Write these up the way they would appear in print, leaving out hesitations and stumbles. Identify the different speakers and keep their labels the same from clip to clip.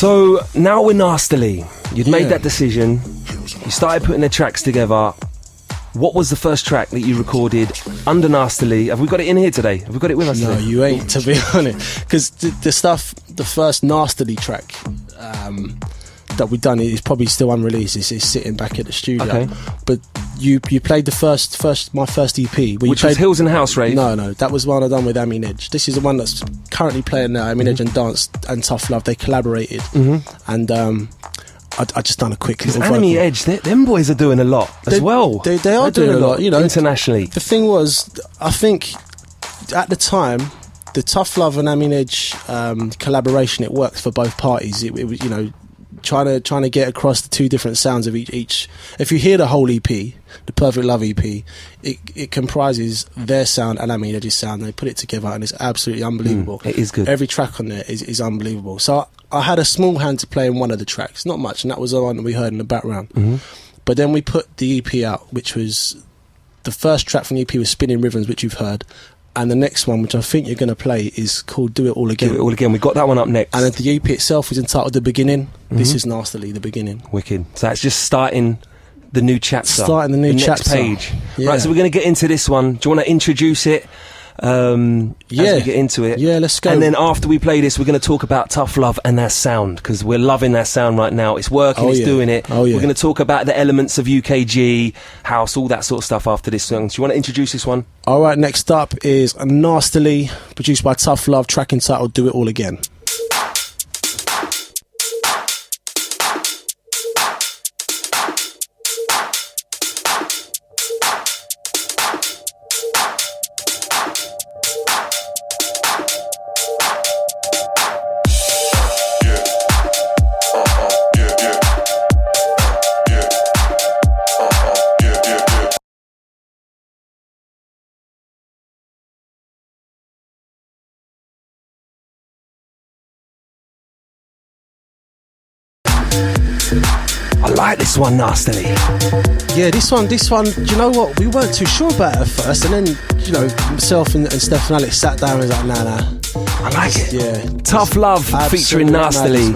Speaker 1: So now we're Nastaly. You'd made that decision. You started putting the tracks together. What was the first track that you recorded under Nastaly? Have we got it in here today? Have we got it with us today?
Speaker 2: No, you ain't, to be honest. Because the first Nastaly track that we've done is probably still unreleased. It's sitting back at the studio.
Speaker 1: Okay.
Speaker 2: But you played my first EP.
Speaker 1: Which was Hills and House Rave?
Speaker 2: No, that was one I done with AshleyJDJ. This is the one that's currently playing now. AshleyJDJ and Dance and Tough Love, they collaborated. And I just done a quick little vocal.
Speaker 1: AshleyJDJ, them boys are doing a lot as well.
Speaker 2: They are doing a lot, you know.
Speaker 1: Internationally.
Speaker 2: The thing was, I think at the time, the Tough Love and AshleyJDJ collaboration, it worked for both parties. It was, you know, trying to get across the two different sounds of each. If you hear the whole EP, the Perfect Love EP, it comprises their sound and AshleyJDJ's sound. They put it together and it's absolutely unbelievable.
Speaker 1: It is good.
Speaker 2: Every track on there is unbelievable. So I had a small hand to play in one of the tracks, not much, and that was the one that we heard in the background. But then we put the EP out, which was the first track from the EP was Spinning Rhythms, which you've heard. And the next one, which I think you're going to play, is called Do It All Again.
Speaker 1: Do It All Again. We got that one up next.
Speaker 2: And the EP itself is entitled The Beginning. This is Nastaly, The Beginning.
Speaker 1: Wicked. So that's just starting the new chapter.
Speaker 2: Starting the new
Speaker 1: next
Speaker 2: chapter.
Speaker 1: page.
Speaker 2: Yeah.
Speaker 1: Right, so we're going to get into this one. Do you want to introduce it as we get into it?
Speaker 2: Yeah, let's go.
Speaker 1: And then after we play this, we're going to talk about Tough Love and their sound, because we're loving their sound right now. It's working, it's doing it.
Speaker 2: Oh, yeah.
Speaker 1: We're going to talk about the elements of UKG, house, all that sort of stuff after this song. Do you want to introduce this one?
Speaker 2: Alright, next up is Nastaly, produced by Tough Love, track entitled Do It All Again.
Speaker 1: I like this one, Nastaly.
Speaker 2: Yeah, this one, do you know what? We weren't too sure about it at first, and then, you know, myself and Steph and Alex sat down and was like, nah.
Speaker 1: I like it.
Speaker 2: Yeah.
Speaker 1: Tough Love featuring Nastaly.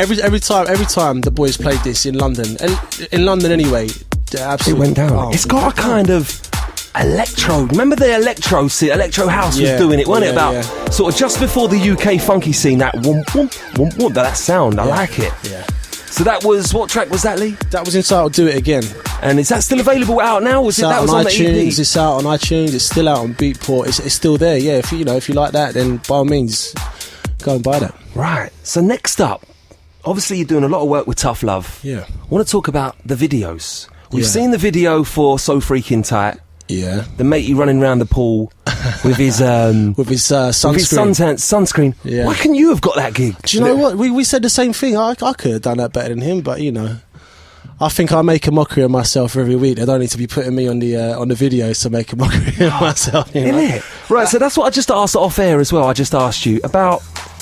Speaker 2: Every time the boys played this in London, and in London anyway, absolutely.
Speaker 1: It went down. It's got a kind of electro. Remember the electro house was doing it, wasn't it? About sort of just before the UK funky scene, that whoom, whoom, whoom, whoom, that sound. I like it.
Speaker 2: Yeah.
Speaker 1: So that was, what track was that, Lee?
Speaker 2: That was entitled Do It Again.
Speaker 1: And is that still available out now?
Speaker 2: It's out on iTunes. It's out on iTunes. It's still out on Beatport. It's still there. Yeah, if you like that, then by all means, go and buy that.
Speaker 1: Right. So next up, obviously you're doing a lot of work with Tough Love.
Speaker 2: Yeah.
Speaker 1: I want to talk about the videos. We've seen the video for So Freaking Tight.
Speaker 2: Yeah.
Speaker 1: The matey running around the pool with his sunscreen.
Speaker 2: With his sunscreen.
Speaker 1: Yeah. Why couldn't you have got that gig?
Speaker 2: Do you know what? We said the same thing. I could have done that better than him, but you know, I think I make a mockery of myself every week. They don't need to be putting me on the videos to make a mockery of myself. You know?
Speaker 1: Isn't it? Right. So that's what I just asked off air as well. I just asked you about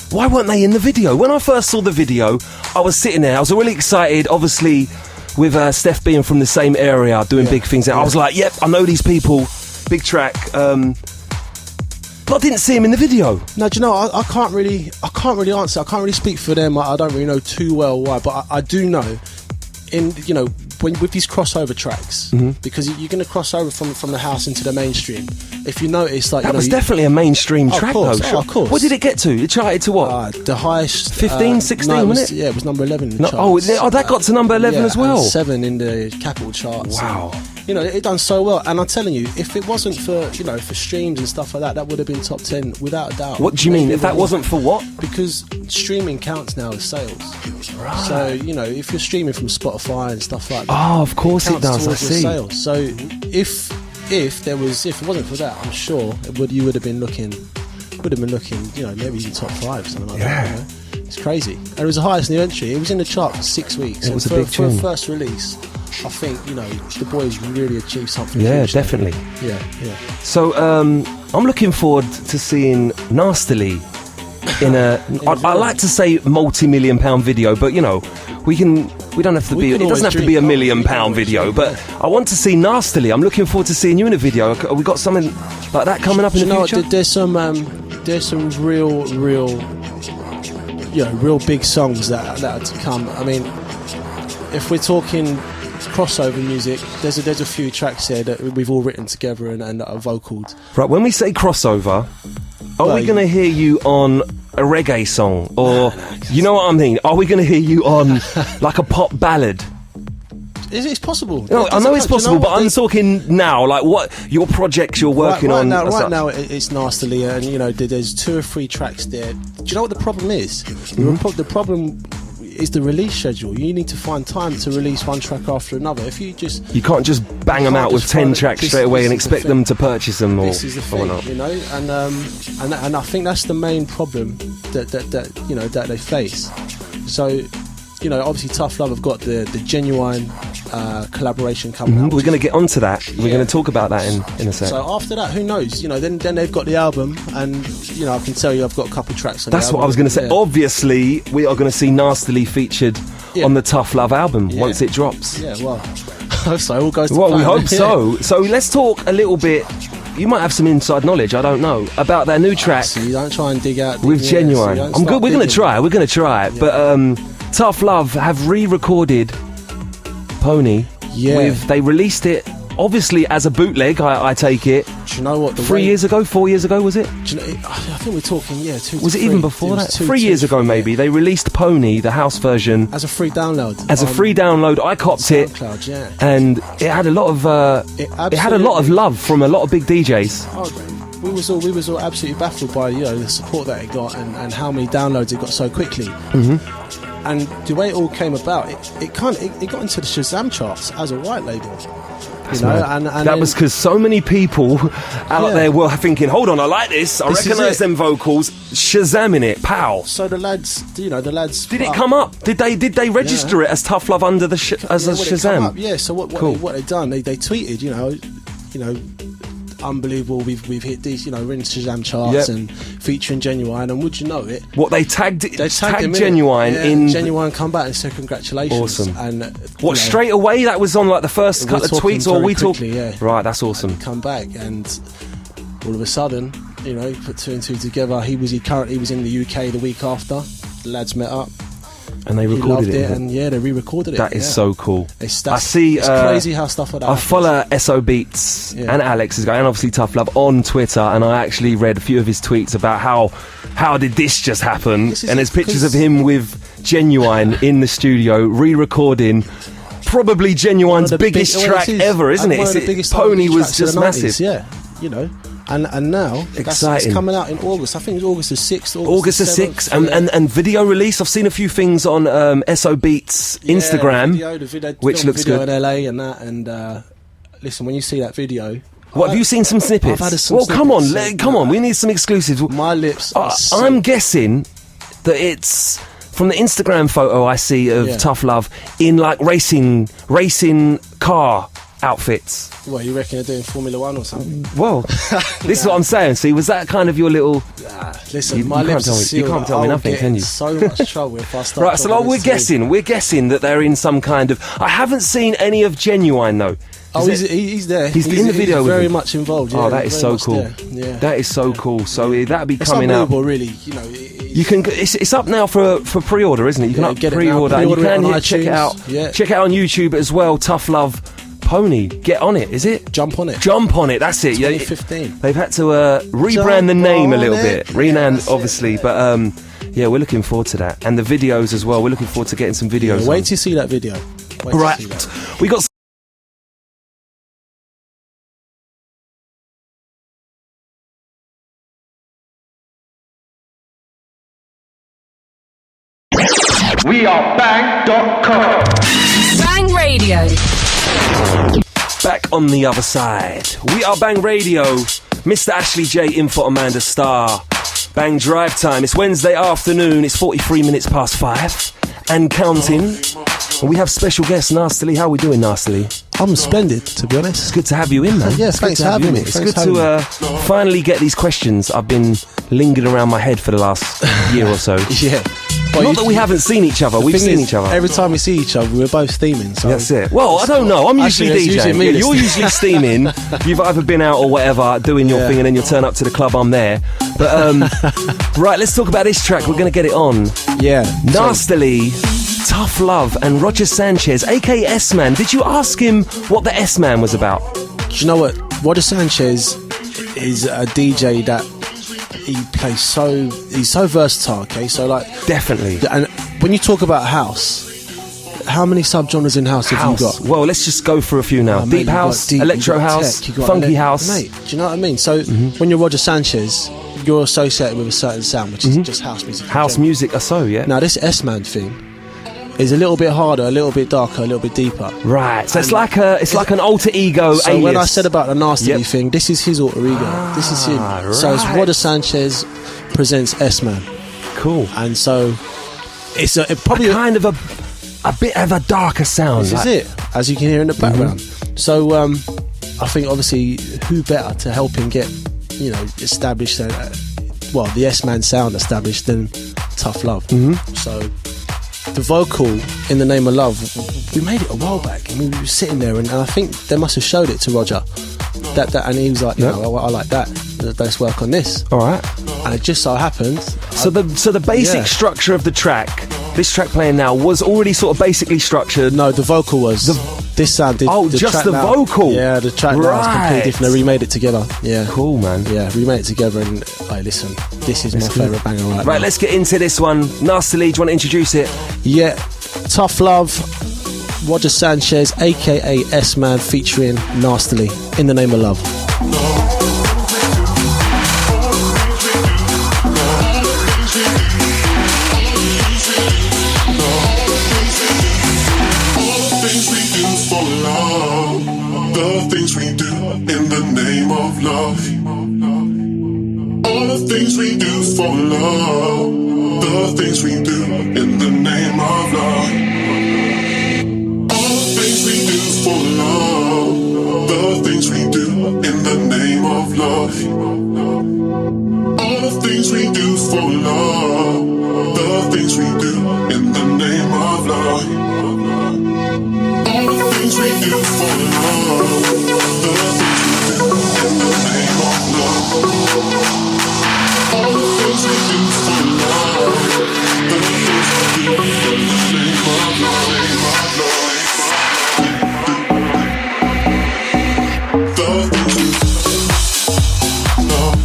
Speaker 1: why weren't they in the video? When I first saw the video, I was sitting there. I was really excited. Obviously, with Steph being from the same area, doing big things. I was like, yep, I know these people, big track. But I didn't see him in the video.
Speaker 2: No, do you know, I can't really answer. I can't really speak for them. I don't really know too well why, but I do know, with these crossover tracks, because you're going to cross over from the house into the mainstream. If you notice, like,
Speaker 1: that was definitely a mainstream track, though.
Speaker 2: Of course.
Speaker 1: What did it get to? It charted to what?
Speaker 2: The highest
Speaker 1: 15, 16, wasn't it?
Speaker 2: Yeah, it was number 11 in the charts.
Speaker 1: That got to number 11 as well.
Speaker 2: And 7 in the Capital charts.
Speaker 1: Wow.
Speaker 2: And, it done so well. And I'm telling you, if it wasn't for for streams and stuff like that, that would have been top 10 without a doubt.
Speaker 1: What do you mean? If that wasn't for what?
Speaker 2: Because streaming counts now as sales.
Speaker 1: Right.
Speaker 2: So if you're streaming from Spotify and stuff like that,
Speaker 1: oh, of course it does. I see.
Speaker 2: Sales. So if it wasn't for that, I'm sure you would have been looking, maybe even top 5, something like that. It's crazy. And it was the highest new entry. It was in the chart for 6 weeks.
Speaker 1: It was a big tune.
Speaker 2: For a first release, I think the boys really achieved something.
Speaker 1: Yeah,
Speaker 2: huge.
Speaker 1: definitely.
Speaker 2: Yeah.
Speaker 1: So I'm looking forward to seeing Nastaly in I like to say multi-million-pound video, but it doesn't have to be a £1 million video, but I want to see Nastaly. I'm looking forward to seeing you in a video. Have we got something like that coming up in the future?
Speaker 2: There's some real real big songs that are to come. I mean, if we're talking crossover music, there's a few tracks here that we've all written together and that are vocaled.
Speaker 1: Right, when we say crossover, are we going to hear you on a reggae song? Or, you know what I mean? Are we going to hear you on like a pop ballad?
Speaker 2: It's possible.
Speaker 1: No, I know it's possible, but I'm talking now, like what your projects you're working on.
Speaker 2: Right now, it's Nastaly, and there's 2 or 3 tracks there. Do you know what the problem is? The problem is the release schedule. You need to find time to release one track after another. If you
Speaker 1: can't just bang them out with 10 tracks straight away and expect them to purchase them.
Speaker 2: This is the thing, and I think that's the main problem that they face. So, obviously Tough Love have got the Genuine collaboration coming out.
Speaker 1: We're going to get onto that. We're going to talk about that in a sec.
Speaker 2: So after that, who knows? Then they've got the album, and I can tell you I've got a couple tracks on
Speaker 1: That's
Speaker 2: the album.
Speaker 1: what I was going to say.
Speaker 2: Yeah.
Speaker 1: Obviously, we are going to see Nastaly featured on the Tough Love album once it drops.
Speaker 2: Yeah, well, I hope so. All goes to
Speaker 1: Well,
Speaker 2: plan.
Speaker 1: we hope so. So let's talk a little bit. You might have some inside knowledge, I don't know, about their new track.
Speaker 2: So you don't try and dig out
Speaker 1: with Genuine. I'm good. We're going to try. We're going to try it. Yeah. But Tough Love have re-recorded Pony.
Speaker 2: Yeah.
Speaker 1: They released it, obviously, as a bootleg, I take it.
Speaker 2: Do you know what?
Speaker 1: 4 years ago, was it?
Speaker 2: Do you know, I think we're talking, 2 to 3.
Speaker 1: Was it even before that? 3 years ago, maybe. They released Pony, the house version.
Speaker 2: As a free download.
Speaker 1: I copped it.
Speaker 2: Yeah.
Speaker 1: And it had a lot of it had a lot of love from a lot of big DJs.
Speaker 2: Oh, we was all absolutely baffled by the support that it got and how many downloads it got so quickly.
Speaker 1: Mm-hmm.
Speaker 2: And the way it all came about, it got into the Shazam charts as a white label. And
Speaker 1: that was because so many people out there were thinking, hold on, I like this, I recognise them vocals, Shazamming it, pow.
Speaker 2: So the lads.
Speaker 1: Did it come up? Did they register it as Tough Love under the as a Shazam?
Speaker 2: Yeah. So what they done? They tweeted, unbelievable. We've hit these, we're in Shazam charts and featuring Genuine. And would you know it?
Speaker 1: What they tagged
Speaker 2: Genuine
Speaker 1: in.
Speaker 2: Genuine come back and said congratulations.
Speaker 1: Awesome.
Speaker 2: And
Speaker 1: straight away? That was on like the first couple of tweets, or we talk? Right, that's awesome.
Speaker 2: And come back and all of a sudden, put 2 and 2 together. He was in the UK the week after. The lads met up.
Speaker 1: And they recorded it,
Speaker 2: and they re-recorded it.
Speaker 1: That is so cool.
Speaker 2: I see. It's crazy how stuff like that.
Speaker 1: I follow SO Beats and Alex and obviously Tough Love on Twitter, and I actually read a few of his tweets about how did this just happen? And there's pictures of him with Genuine in the studio re-recording. Probably Genuine's biggest track ever, isn't it? Pony was just massive.
Speaker 2: Yeah, And now that's coming out in August. I think it's August the 6th.
Speaker 1: August the 6th. And video release. I've seen a few things on SO Beats Instagram,
Speaker 2: the video
Speaker 1: which looks good.
Speaker 2: In LA and that. And listen, when you see that video,
Speaker 1: what have you seen some snippets?
Speaker 2: I've had some
Speaker 1: snippets. Come on. We need some exclusives.
Speaker 2: My lips.
Speaker 1: I'm guessing that it's from the Instagram photo I see of Tough Love in like racing car outfits.
Speaker 2: What, you reckon they're doing Formula 1 or something?
Speaker 1: Well, this is what I'm saying. See, was that kind of your little...
Speaker 2: listen, my lips are sealed.
Speaker 1: You can't tell me nothing, can you?
Speaker 2: So much trouble if I start...
Speaker 1: Right, so we're guessing that they're in some kind of... I haven't seen any of Genuine, though.
Speaker 2: He's there.
Speaker 1: He's in the video
Speaker 2: he's
Speaker 1: with
Speaker 2: very much involved. Yeah,
Speaker 1: that is so cool.
Speaker 2: Yeah.
Speaker 1: That is so cool. So that'll be coming out.
Speaker 2: It's unbelievable, really.
Speaker 1: You can. It's up now for pre-order, isn't it? You can pre-order. You can check it out. Yeah. Check it out on YouTube as well. Tough Love Pony. Get on it. Is it?
Speaker 2: Jump on it.
Speaker 1: That's it.
Speaker 2: 2015.
Speaker 1: They've had to rebrand the name a little bit. Rename, obviously, but we're looking forward to that, and the videos as well. We're looking forward to getting some videos.
Speaker 2: Wait to see that video.
Speaker 1: Right. We got.
Speaker 3: We are bang.com.
Speaker 4: Bang Radio.
Speaker 1: Back on the other side. We are Bang Radio. Mr. Ashley J in for Amanda Starr. Bang Drive Time. It's Wednesday afternoon. It's 43 minutes past 5 and counting. And we have special guest Nastaly. How are we doing, Nastaly?
Speaker 2: I'm splendid, to be honest.
Speaker 1: It's good to have you in, man.
Speaker 2: Yes, thanks for having me.
Speaker 1: It's good to finally get these questions. I've been lingering around my head for the last year or so.
Speaker 2: Yeah.
Speaker 1: Not that we haven't seen each other. We've seen each other.
Speaker 2: Every time we see each other, we're both steaming. So
Speaker 1: that's it. Well, I don't know. I'm usually DJing. Yeah, you're usually steaming. You've either been out or whatever, doing your thing, and then you'll turn up to the club. I'm there. But right, let's talk about this track. We're going to get it on.
Speaker 2: Yeah.
Speaker 1: Nastaly, Tough Love, and Roger Sanchez, aka S-Man. Did you ask him what the S-Man was about?
Speaker 2: Do you know what? Roger Sanchez is a DJ that he's so versatile, okay? So like
Speaker 1: definitely.
Speaker 2: And when you talk about house, how many subgenres in house have you got?
Speaker 1: Well, let's just go for a few now. Deep house, electro house, funky house.
Speaker 2: Mate, do you know what I mean? So when you're Roger Sanchez, you're associated with a certain sound, which is just house music.
Speaker 1: House music, yeah.
Speaker 2: Now this S-Man thing is a little bit harder, a little bit darker, a little bit deeper.
Speaker 1: Right. So it's like an alter ego.
Speaker 2: So
Speaker 1: alias.
Speaker 2: when I said about the Nastaly thing, this is his alter ego. This is him.
Speaker 1: Right.
Speaker 2: So it's Roger Sanchez presents S-Man.
Speaker 1: Cool.
Speaker 2: And so it's probably
Speaker 1: kind of a bit of a darker sound.
Speaker 2: This is it, as you can hear in the background. So I think obviously who better to help him get established the S-Man sound established than Tough Love. So the vocal in the name of love, we made it a while back. I mean, we were sitting there and I think they must have showed it to Roger that and he was like, I like that, let's work on this.
Speaker 1: All right.
Speaker 2: And it just so happened,
Speaker 1: so the basic structure of the track, this track playing now, was already sort of basically structured.
Speaker 2: No, the vocal was this sounded.
Speaker 1: Just the vocal.
Speaker 2: Yeah, the track now is completely different. They remade it together. Yeah,
Speaker 1: cool, man.
Speaker 2: Yeah, remade it together, and listen, this is my favourite banger right now.
Speaker 1: Right, let's get into this one. Nastaly, do you want to introduce it?
Speaker 2: Yeah, Tough Love, Roger Sanchez, aka S-Man, featuring Nastaly, In the Name of Love.
Speaker 5: The things we do in the name of love. All the things we do for love. The things we do in the name of love. All the things we do for love. The things we do in the name of love. All the things we do for love. The things we do in the name of love. All the things we do for love, the things we do in the name of love. All the things we do for love, the things we do in the name of love. The things we do.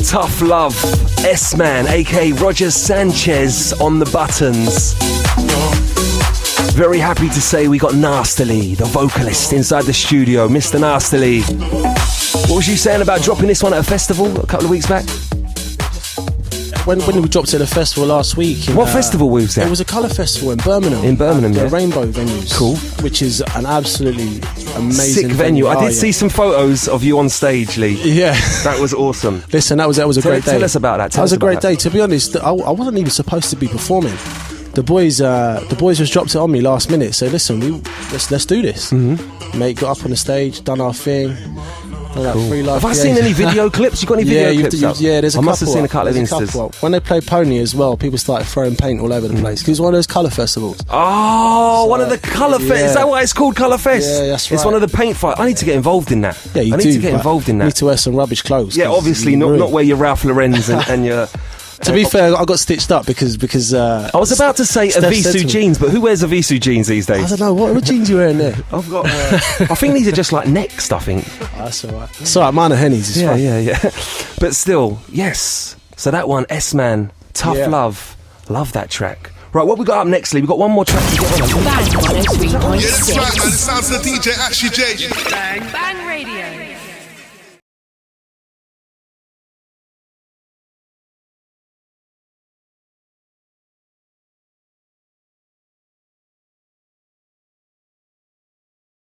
Speaker 1: Tough Love, S-Man, aka Roger Sanchez on the buttons. Very happy to say we got Nastaly, the vocalist, inside the studio. Mr. Nastaly, what was you saying about dropping this one at a festival a couple of weeks back?
Speaker 2: When we dropped it at a festival last week.
Speaker 1: What festival was that?
Speaker 2: It was a colour festival in Birmingham.
Speaker 1: The
Speaker 2: Rainbow Venues.
Speaker 1: Cool.
Speaker 2: Which is an absolutely amazing
Speaker 1: sick venue. I did see some photos of you on stage, Lee.
Speaker 2: Yeah.
Speaker 1: That was awesome.
Speaker 2: Listen, that was a great day.
Speaker 1: Tell us about that.
Speaker 2: That was a great day. To be honest, I wasn't even supposed to be performing. The boys just dropped it on me last minute. So listen, let's do this. Mate, got up on the stage, done our thing. Cool.
Speaker 1: Have I seen any video clips? You got any video clips?
Speaker 2: There's a couple.
Speaker 1: I must have seen a couple of Instas.
Speaker 2: When they played Pony as well, people started throwing paint all over the place because it's one of those colour festivals.
Speaker 1: One of the colour fest. Is that why it's called Colour Fest?
Speaker 2: Yeah, that's right.
Speaker 1: It's one of the paint fights. I need to get involved in that.
Speaker 2: Yeah,
Speaker 1: I need to get involved in that.
Speaker 2: You need to wear some rubbish clothes.
Speaker 1: Yeah, obviously not wear your Ralph Lauren's and your.
Speaker 2: To be fair, I got stitched up because
Speaker 1: I was about to say Avisu jeans, but who wears Avisu jeans these days?
Speaker 2: I don't know. What jeans you wearing there?
Speaker 1: I've got. I think these are just like Next. I think.
Speaker 2: That's alright. It's alright. Mine are Hennies. It's fine.
Speaker 1: Yeah. But still, yes. So that one, S-Man, Tough Love, love that track. Right, what we got up next, Lee? We got one more track to get on.
Speaker 4: Bang 103.6.
Speaker 5: Yeah, that's right, man. It sounds to the DJ AshleyJDJ.
Speaker 4: Bang Radio.